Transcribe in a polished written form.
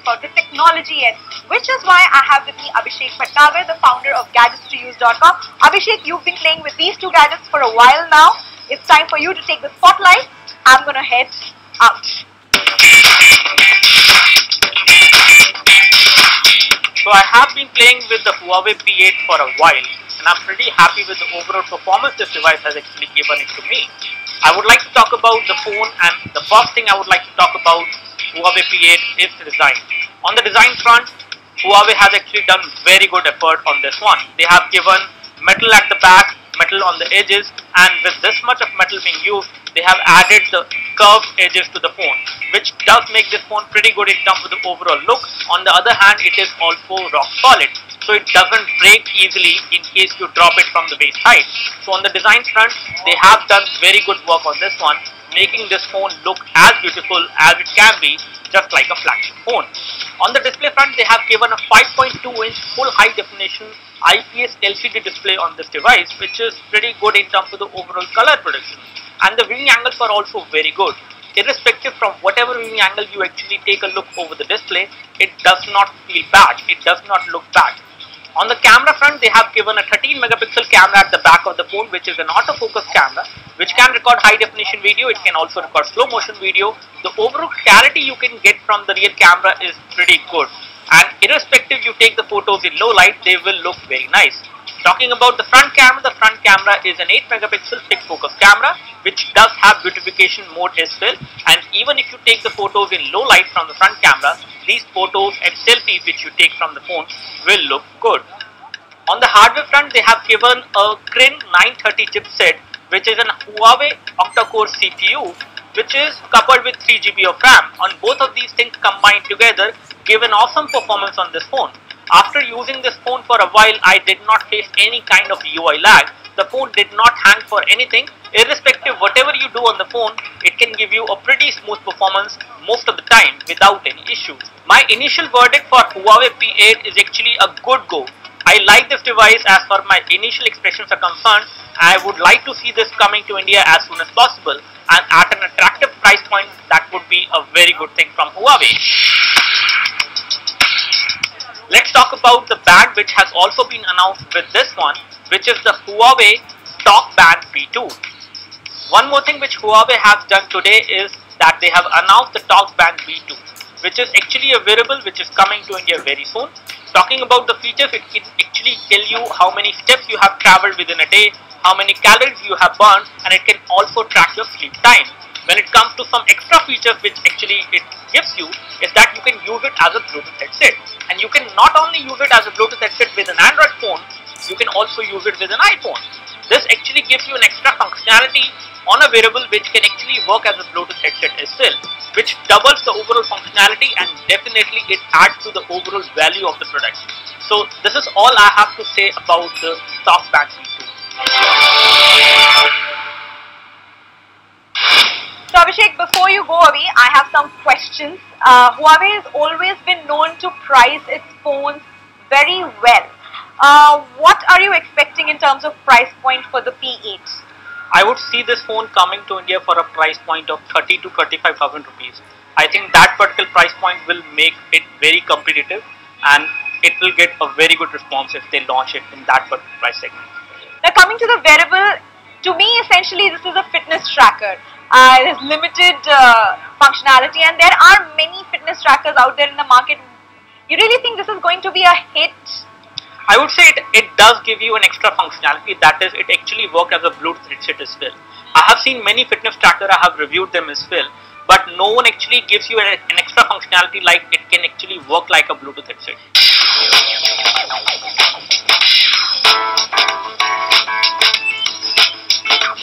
about the technology end, which is why I have with me Abhishek, the founder of GadgetsToUse.com. Abhishek, you've been playing with these two gadgets for a while now. It's time for you to take the spotlight. I'm going to head out. So I have been playing with the Huawei P8 for a while, and I'm pretty happy with the overall performance this device has actually given it to me. I would like to talk about the phone, and the first thing I would like to talk about Huawei P8 is the design. On the design front, Huawei has actually done very good effort on this one. They have given metal at the back, metal on the edges, and with this much of metal being used, they have added the curved edges to the phone, which does make this phone pretty good in terms of the overall look. On the other hand, it is also rock solid, so it doesn't break easily in case you drop it from the waist height. So on the design front, they have done very good work on this one, making this phone look as beautiful as it can be, just like a flagship phone. On the display front, they have given a 5.2-inch full high definition IPS LCD display on this device, which is pretty good in terms of the overall color production. And the viewing angles are also very good. Irrespective from whatever viewing angle you actually take a look over the display, it does not feel bad. It does not look bad. On the camera front, they have given a 13-megapixel camera at the back of the phone, which is an autofocus camera, which can record high-definition video. It can also record slow-motion video. The overall clarity you can get from the rear camera is pretty good. And irrespective you take the photos in low light, they will look very nice. Talking about the front camera is an 8-megapixel fixed focus camera, which does have beautification mode as well. And even if you take the photos in low light from the front camera, these photos and selfies which you take from the phone will look good. On the hardware front, they have given a Kirin 930 chipset, which is an Huawei octa-core CPU, which is coupled with 3 GB of RAM. On both of these things combined together, give an awesome performance on this phone. After using this phone for a while, I did not face any kind of UI lag. The phone did not hang for anything. Irrespective whatever you do on the phone, it can give you a pretty smooth performance most of the time without any issues. My initial verdict for Huawei P8 is actually a good go. I like this device as far my initial expressions are concerned. I would like to see this coming to India as soon as possible, and at an attractive price point, that would be a very good thing from Huawei. Let's talk about the band which has also been announced with this one, which is the Huawei Talkband V2. One more thing which Huawei has done today is that they have announced the Talkband V2, which is actually a wearable which is coming to India very soon. Talking about the features, it can actually tell you how many steps you have traveled within a day, how many calories you have burned, and it can also track your sleep time. When it comes to some extra features which actually it gives you, is that you can use it as a Bluetooth headset. And you can not only use it as a Bluetooth headset with an Android phone, you can also use it with an iPhone. This actually gives you an extra functionality on a wearable which can actually work as a Bluetooth headset as well, which doubles the overall functionality, and definitely it adds to the overall value of the product. So this is all I have to say about the Talkband V2. So Abhishek, before you go away, I have some questions. Huawei has always been known to price its phones very well. What are you expecting in terms of price point for the P8? I would see this phone coming to India for a price point of 30 to 35,000 rupees. I think that particular price point will make it very competitive, and it will get a very good response if they launch it in that particular price segment. Now coming to the wearable, to me essentially this is a fitness tracker. It has limited functionality, and there are many fitness trackers out there in the market. You really think this is going to be a hit? I would say it does give you an extra functionality, that is, it actually works as a Bluetooth headset as well. I have seen many fitness trackers, I have reviewed them as well, but no one actually gives you an extra functionality like it can actually work like a Bluetooth headset.